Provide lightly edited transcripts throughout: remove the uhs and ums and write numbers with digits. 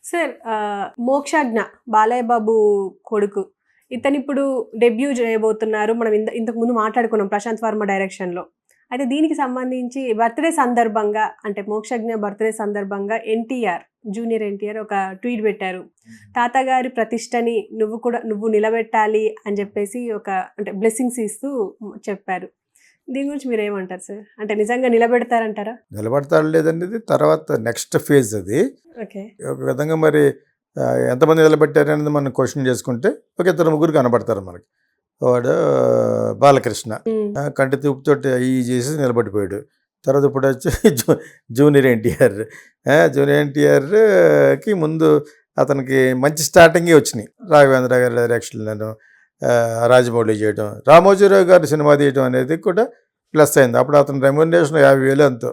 Sir Mokshagna Balayya Babu కొడుకు ఇతను ఇప్పుడు డెబ్యూ చేయబోతున్నారు. మనం ఇంతకు ముందు మాట్లాడుకున్నాం ప్రశాంత్ వర్మ డైరెక్షన్లో. అయితే దీనికి సంబంధించి బర్త్డే సందర్భంగా అంటే మోక్షజ్ఞ బర్త్డే సందర్భంగా జూనియర్ ఎన్టీఆర్ ఒక ట్వీట్ పెట్టారు. తాతగారి ప్రతిష్టని నువ్వు నిలబెట్టాలి అని చెప్పేసి ఒక అంటే బ్లెస్సింగ్స్ ఇస్తూ చెప్పారు. దీని గురించి మీరు ఏమంటారు సార్? అంటే నిజంగా నిలబెడతారంటారా? నిలబడతాడు లేదనేది తర్వాత నెక్స్ట్ ఫేజ్ అది. ఓకే, ఒక విధంగా మరి ఎంతమంది నిలబెట్టారు అనేది మనం క్వశ్చన్ చేసుకుంటే ఒక ఇద్దరు ముగ్గురు కనబడతారు మనకి. వాడు బాలకృష్ణ కంటి తూపుతోటి అవి చేసి నిలబడిపోయాడు. తర్వాత ఇప్పుడు వచ్చి జూనియర్ ఎన్టీఆర్కి ముందు అతనికి మంచి స్టార్టింగే వచ్చినాయి. రాఘవేంద్ర గారి డైరెక్షన్లను రాజమౌళి చేయడం, రామోజీరావు గారి సినిమా తీయడం అనేది కూడా ప్లస్ అయింది. అప్పుడు అతని రెమ్యునరేషన్ 50,000 ఎంతో.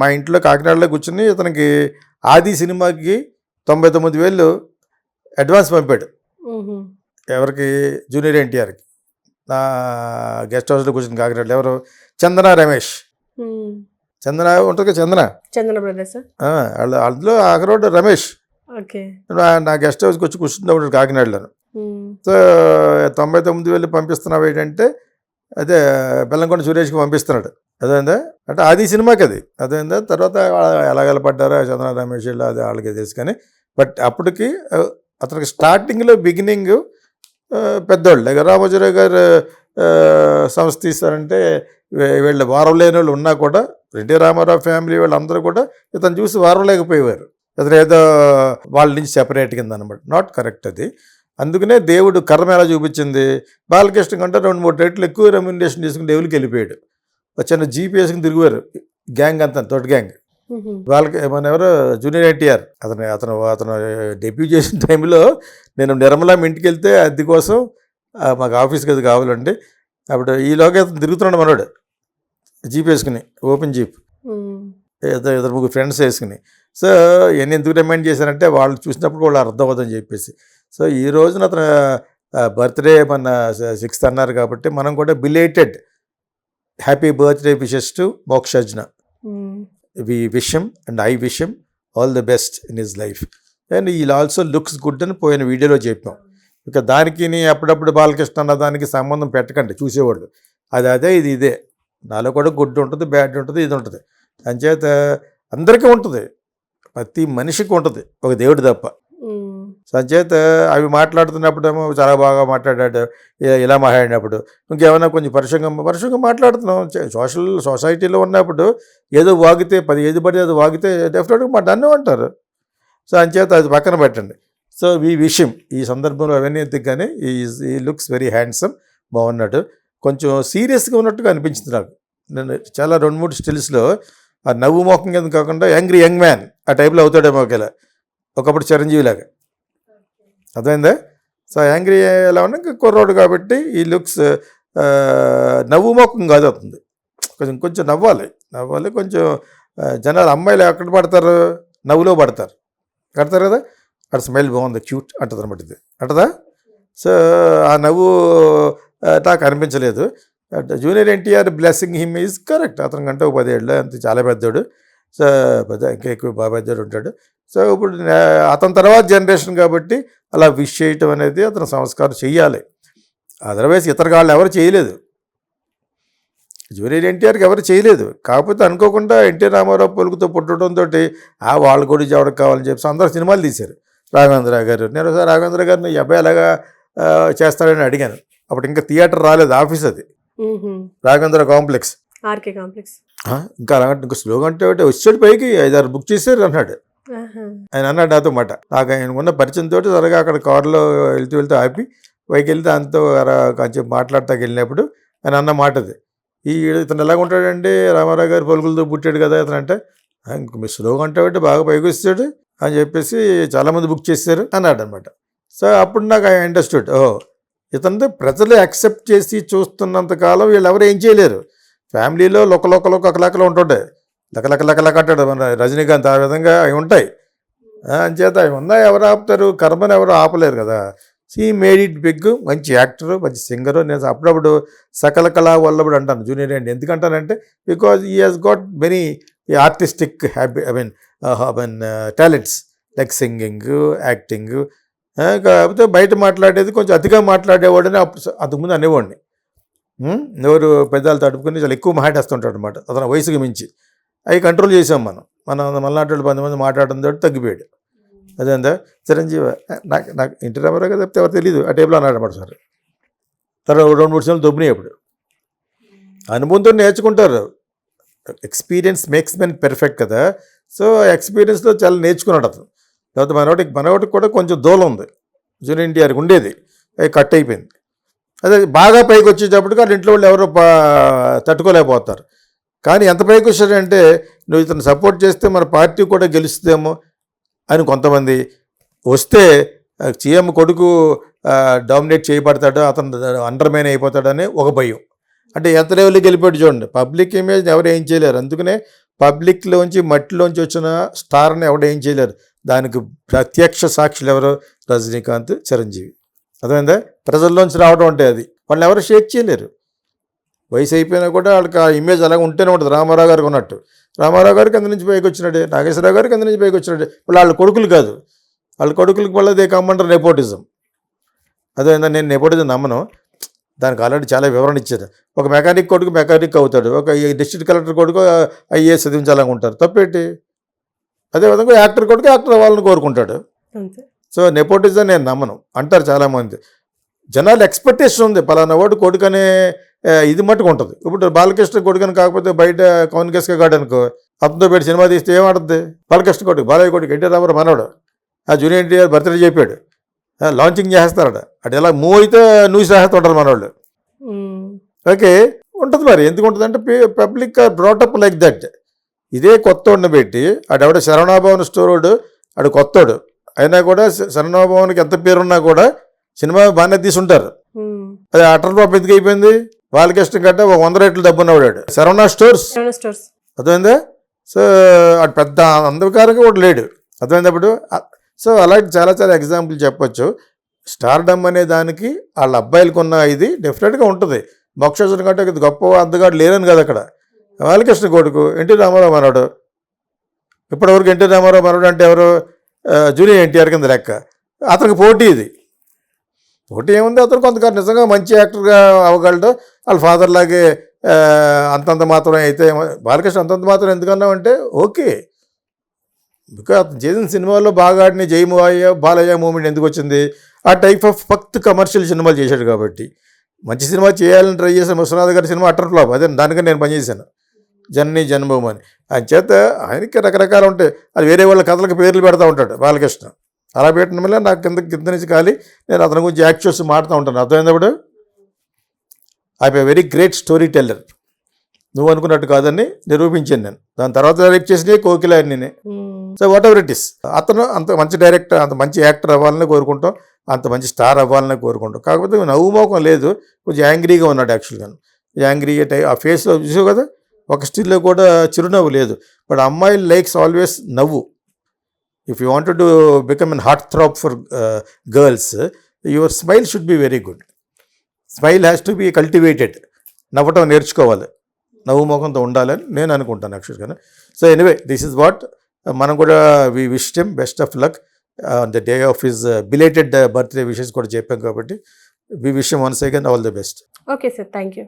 మా ఇంట్లో కాకినాడలో కూర్చుని ఇతనికి ఆది సినిమాకి 99,000 అడ్వాన్స్ పంపాడు. ఎవరికి? జూనియర్ ఎన్టీఆర్కి. నా గెస్ట్ హౌస్లో కూర్చుని కాకినాడలో ఎవరు? చందన రమేష్. చందన ఉంటుంది, చందన బ్రదర్స్. అందులో ఆఖరోడు రమేష్. నా గెస్ట్ హౌస్కి వచ్చి కూర్చుంటా కాకినాడలో. సో 99,000 పంపిస్తున్నావు ఏంటంటే అదే బెల్లంకొండ సురేష్కి పంపిస్తున్నాడు. అదేందా అంటే ఆది సినిమాకి అది అదేందా. తర్వాత ఎలాగలపడ్డారో చంద్ర రమేష్ అది వాళ్ళకి తెలుసు. కానీ బట్ అప్పటికి అతనికి స్టార్టింగ్లో బిగినింగ్ పెద్దోళ్ళు ఇక రామోజీరావు గారు సంస్థ తీస్తారంటే వీళ్ళు వారం లేని వాళ్ళు ఉన్నా కూడా ఎన్టీ రామారావు ఫ్యామిలీ వాళ్ళందరూ కూడా ఇతను చూసి వారం లేకపోయేవారు. ఇతను ఏదో వాళ్ళ నుంచి సెపరేట్ కింద అనమాట. నాట్ కరెక్ట్ అది. అందుకనే దేవుడు కర్మ ఎలా చూపించింది. బాలకృష్ణ కంటే 2-3 రెట్లు ఎక్కువ రెమ్యునరేషన్ తీసుకుని డెవులకి వెళ్ళిపోయాడు. చిన్న జీప్ వేసుకుని తిరిగివారు గ్యాంగ్ అంతా, తోటి గ్యాంగ్. వాళ్ళకి మన ఎవరో జూనియర్ ఎన్టీఆర్ అతను డెబ్యూ చేసిన టైంలో నేను నిర్మలా ఇంటికి వెళ్తే అది కోసం మాకు ఆఫీస్కి అది కావాలండి. అప్పుడు ఈలోగా అతను తిరుగుతున్నాడు మనోడు జీప్ వేసుకుని, ఓపెన్ జీప్, ఇద్దరు ముగ్గురు ఫ్రెండ్స్ వేసుకుని. సో ఇవన్నీ ఎందుకు రిమైండ్ చేశారంటే వాళ్ళు చూసినప్పుడు వాళ్ళు అర్థం అవుతుందని చెప్పేసి. సో ఈ రోజున అతను బర్త్డే మన 6th అన్నారు కాబట్టి మనం కూడా belated happy birthday wishes to Mokshagna. We wish him and I wish him all the best in his life and he also looks good అని పోయిన వీడియోలో చెప్పాం. ఇక దానికి అప్పుడప్పుడు బాలకృష్ణ అన్న దానికి సంబంధం పెట్టకండి చూసేవాళ్ళు. అదే ఇదే. నాలో కూడా గుడ్ ఉంటుంది, బ్యాడ్ ఉంటుంది, ఇది ఉంటుంది. అంచేత అందరికీ ఉంటుంది, ప్రతి మనిషికి ఉంటుంది, ఒక దేవుడు తప్ప. సంచేత అవి మాట్లాడుతున్నప్పుడేమో చాలా బాగా మాట్లాడాడు, ఇలా మాట్లాడినప్పుడు ఇంకేమైనా కొంచెం పరుషంగా మాట్లాడుతున్నాం. సొసైటీలో ఉన్నప్పుడు ఏదో వాగితే 10 ఏది పడితే అది వాగితే డెఫినెట్గా మా డన్ను అంటారు. సో అంచేత అది పక్కన పెట్టండి. సో ఈ విషయం ఈ సందర్భంలో అవన్నీ ఎందుకు కానీ ఈ లుక్స్ వెరీ హ్యాండ్సమ్, బాగున్నాడు. కొంచెం సీరియస్గా ఉన్నట్టుగా అనిపించింది నాకు. నేను చాలా 2-3 స్టిల్స్లో ఆ నవ్వు మోకం కింద కాకుండా యంగ్ మ్యాన్ ఆ టైప్లో అవుతాడేమో ఒకేలా, ఒకప్పుడు చిరంజీవి లాగా. అర్థమైందా? సో యాంగ్రీ ఎలా ఉన్నా కుర్రోడు కాబట్టి ఈ లుక్స్ నవ్వు మోకం కాదు అవుతుంది. కొంచెం నవ్వాలి కొంచెం. జనాలు అమ్మాయిలు ఎక్కడ పడతారు? నవ్వులో పడతారు కదా. అక్కడ స్మైల్ బాగుంది, క్యూట్ అంటుంది అనమాట. ఇది అంటదా? సో ఆ నవ్వు నాకు అనిపించలేదు. Junior NTR blessing him is correct. అతనికంటే 10 ఏళ్ళు అంత చాలా పెద్దోడు. సో ఇంకా ఎక్కువ బాగా పెద్దోడు ఉంటాడు. సో ఇప్పుడు అతని తర్వాత జనరేషన్ కాబట్టి అలా విష్ చేయటం అనేది అతను సంస్కారం చెయ్యాలి. అదర్వైజ్ ఇతర వాళ్ళు ఎవరు చేయలేదు, జూనియర్ ఎన్టీఆర్కి ఎవరు చేయలేదు. కాకపోతే అనుకోకుండా ఎన్టీ రామారావు పలుకుతో పుట్టడంతో వాళ్ళు కూడా ఎవరికి కావాలని చెప్పి అందరూ సినిమాలు తీశారు. రాఘవేంద్ర గారు, నేను ఒకసారి రాఘవేంద్ర గారిని ఈ అబ్బాయి ఎలాగా చేస్తాడని అడిగాను. అప్పుడు ఇంకా థియేటర్ రాలేదు, ఆఫీస్ అది రాఘవేంద్ర కాంప్లెక్స్, ఆర్కే కాంప్లెక్స్. ఇంకా అలాంటి ఇంకా స్లోగా అంటే వచ్చాడు పైకి 5-6 బుక్ చేశారు అన్నాడు. ఆయన అన్నాడు నాతో మాట. నాకు ఆయన ఉన్న పరిచయంతో త్వరగా అక్కడ కారులో వెళ్తూ ఆపి పైకి వెళ్తే దాంతో కొంచెం మాట్లాడతాకి వెళ్ళినప్పుడు ఆయన అన్న మాట అది. ఇతను ఎలాగ ఉంటాడండి, రామారావు గారు పలుకులతో పుట్టాడు కదా ఇతను అంటే, ఇంక మీరు స్లోగా ఉంటాడంటే బాగా పైకి వస్తాడు అని చెప్పేసి చాలామంది బుక్ చేశారు అన్నాడు అనమాట. సో అప్పుడు నాకు ఐ అండర్స్టూడ్, ఇతనితో ప్రజలు యాక్సెప్ట్ చేసి చూస్తున్నంతకాలం వీళ్ళు ఎవరు ఏం చేయలేరు. ఫ్యామిలీలో ఒకలాకలో ఉంటుండే, లక అంటాడు మన రజనీకాంత్. ఆ విధంగా అవి ఉంటాయి. అంచేత అవి ఉన్నాయి, ఎవరు ఆపుతారు? కర్మను ఎవరు ఆపలేరు కదా. She made it big. మంచి యాక్టరు, మంచి సింగరు. నేను అప్పుడప్పుడు సకల కళా వల్లభుడు అంటాను జూనియర్ ఎన్టీఆర్. ఎందుకంటానంటే because he has got many artistic talents. Like singing, acting. కాకపోతే బయట మాట్లాడేది కొంచెం అతిగా మాట్లాడేవాడని అప్పుడు అంతకుముందు అనేవాడిని. ఎవరు పెద్దలు తడుపుకొని చాలా ఎక్కువ మాట్లాడేస్తుంటాడు అనమాట అతను వయసుకి మించి. అవి కంట్రోల్ చేసాం మనం మలనాటి 10 మంది మాట్లాడడం తోటి తగ్గిపోయాడు. అదేందా చిరంజీవి నాకు ఇంటి రామారావు కదా తప్పితే ఎవరు తెలియదు ఆ టైప్లో అన్నాడు అన్నమాట సార్. తర్వాత 2-3 సినిమాలు దొబ్బినాయి అప్పుడు. అనుభవంతో నేర్చుకుంటారు. ఎక్స్పీరియన్స్ మేక్స్ మెన్ పెర్ఫెక్ట్ కదా. సో ఎక్స్పీరియన్స్లో చాలా నేర్చుకున్నాడు అతను. తర్వాత మనవాడికి కూడా కొంచెం దూలం ఉంది. జూనియర్ ఎన్టీఆర్కి ఉండేది, అది కట్ అయిపోయింది. అదే బాగా పైకి వచ్చేటప్పటికి వాళ్ళ ఇంట్లో వాళ్ళు ఎవరో తట్టుకోలేకపోతారు. కానీ ఎంత పైకి వచ్చాడంటే నువ్వు ఇతను సపోర్ట్ చేస్తే మన పార్టీ కూడా గెలుస్తుందేమో అని కొంతమంది, వస్తే సీఎం కొడుకు డామినేట్ చేయబడతాడో, అతను అండర్మైన్ అయిపోతాడని ఒక భయం. అంటే ఎంత లెవెల్కి వెళ్ళిపోయాడు చూడండి. పబ్లిక్ ఇమేజ్ ఎవరు ఏం చేయలేరు. అందుకనే పబ్లిక్లోంచి మట్టిలోంచి వచ్చిన స్టార్ని ఎవరు ఏం చేయలేరు. దానికి ప్రత్యక్ష సాక్షులు ఎవరు? రజనీకాంత్, చిరంజీవి. అర్థమైందా? ప్రజల్లోంచి రావడం అంటే అది వాళ్ళని ఎవరు షేక్ చేయలేరు. వయసు అయిపోయినా కూడా వాళ్ళకి ఆ ఇమేజ్ అలాగే ఉంటేనే ఉంటుంది. రామారావు గారికి ఉన్నట్టు. రామారావు గారికి అందు నుంచి పైకి వచ్చినాడే, నాగేశ్వరరావు గారికి అందు నుంచి పైకి వచ్చినాడే. వాళ్ళ కొడుకులు కాదు, వాళ్ళ కొడుకులకి మళ్ళీ దే కమ్మంటారు నెపోటిజం. అదేందా, నేను నెపోటిజం నమ్మను. దానికి ఆల్రెడీ చాలా వివరణ ఇచ్చారు. ఒక మెకానిక్ కొడుకు మెకానిక్ అవుతాడు, ఒక డిస్ట్రిక్ట్ కలెక్టర్ కొడుకు ఐఏఎస్ చదివించాలనుకుంటారు, తప్పేంటి? అదేవిధంగా యాక్టర్ కొడుకు యాక్టర్ అవ్వాలని కోరుకుంటాడు. సో నెపోటిజం నేను నమ్మను అంటారు చాలామంది. జనాలు ఎక్స్పెక్టేషన్ ఉంది, పలానా వాడు కొడుకు అనే ఇది మట్టుకు ఉంటుంది. ఇప్పుడు బాలకృష్ణ కొడుకుని కాకపోతే బయట కౌన్ కేసుగా కాడు అనుకో, అతనితో పెట్టి సినిమా తీస్తే ఏమాడుతుంది? బాలకృష్ణ కొడుకు, బాలయ్య కొడుకు, ఎన్టీ రామారావు మనవడు, ఆ జూనియర్ ఎన్టీఆర్ బర్త్డే చెప్పాడు, లాంచింగ్ చేస్తారట. అటు ఎలా మూవ్ అయితే న్యూస్ రాస్తుంటారు మనవాళ్ళు. ఓకే, ఉంటుంది మరి. ఎందుకు ఉంటుంది అంటే public or brought up like that. ఇదే కొత్తోడిని పెట్టి ఆడెవడ శరణాభవన్ స్టోరోడు, ఆడు కొత్తోడు అయినా కూడా శరణాభవన్కి ఎంత పేరున్నా కూడా సినిమా బాగానే తీసుంటారు. అది అటర్ డ్రాప్ ఎందుకు అయిపోయింది? బాలకృష్ణ గట్ట 100 రెట్లు డబ్బున్నవాడు శరవణ స్టోర్స్. అర్థమైందా? సో అటు పెద్ద అంధకారంగా కూడా లేడు. అర్థమైనప్పుడు సో అలాంటి చాలా చాలా ఎగ్జాంపుల్ చెప్పొచ్చు. స్టార్డమ్ అనే దానికి వాళ్ళ అబ్బాయిలకు ఉన్న ఇది డెఫినెట్గా ఉంటుంది. మోక్షజన్ కంటే ఇది గొప్ప అందగాడు లేరని కదా అక్కడ. బాలకృష్ణ కొడుకు ఎన్టీ రామారావు మనవడు. ఇప్పటివరకు ఎన్టీ రామారావు మనవడు అంటే ఎవరు? జూనియర్ ఎన్టీఆర్ కింద లెక్క. అతనికి పోటీ ఇది. పోటీ ఏముంది? అతను కొంతకాలం నిజంగా మంచి యాక్టర్గా అవ్వగలడు. వాళ్ళ ఫాదర్ లాగే అంతంత మాత్రమే అయితే. బాలకృష్ణ అంతంత మాత్రం ఎందుకన్నామంటే ఓకే, బికాజ్ అతను చేసిన సినిమాల్లో బాగా ఆడిన జయమూవయ్య, బాలయ్య మూమెంట్ ఎందుకు వచ్చింది? ఆ టైప్ ఆఫ్ ఫక్త్ కమర్షియల్ సినిమాలు చేశాడు కాబట్టి. మంచి సినిమా చేయాలని ట్రై చేసిన విశ్వనాథ్ గారి సినిమా అటర్ ఫ్లాప్. అదే దానికని నేను పనిచేశాను, జర్నీ జన్మభూమి అని. ఆయన చేత ఆయనకి రకరకాలు ఉంటాయి. అది వేరే వాళ్ళ కథలకు పేర్లు పెడతా ఉంటాడు బాలకృష్ణ. అలా పెట్టడం వల్ల నాకు కింద నుంచి ఖాళీ నేను అతని గురించి యాక్చువల్స్ మాడుతూ ఉంటాను. అర్థమైనప్పుడు I a very great story teller. నువ్వు అనుకున్నట్టు కాదని నిరూపించాను నేను. దాని తర్వాత డైరెక్ట్ చేసినే కోకిల నేనే. So what ever it is, అతను అంత మంచి డైరెక్టర్, అంత మంచి యాక్టర్ అవ్వాలని కోరుకుంటాం, అంత మంచి స్టార్ అవ్వాలని కోరుకుంటాం. కాకపోతే నవ్వుమోకం లేదు, కొంచెం యాంగ్రీగా ఉన్నాడు యాక్చువల్గా. యాంగ్రీగా ఆ ఫేస్లో చూసావు కదా, ఒక స్టిల్లో కూడా చిరునవ్వు లేదు. బట్ అమ్మాయి లైక్స్ ఆల్వేస్ నవ్వు. If you wanted to become an heart throb for girls, your smile should be very good. Smile has to be cultivated. నవ్వటం నేర్చుకోవాలి, నవ్వు ముఖంతో ఉండాలని నేను అనుకుంటాను యాక్చువల్గా. So anyway, this is what మనం కూడా we wish him best of luck on the day of his belated birthday wishes కూడా చెప్పాం కాబట్టి we wish him once again all the best. Okay sir, thank you.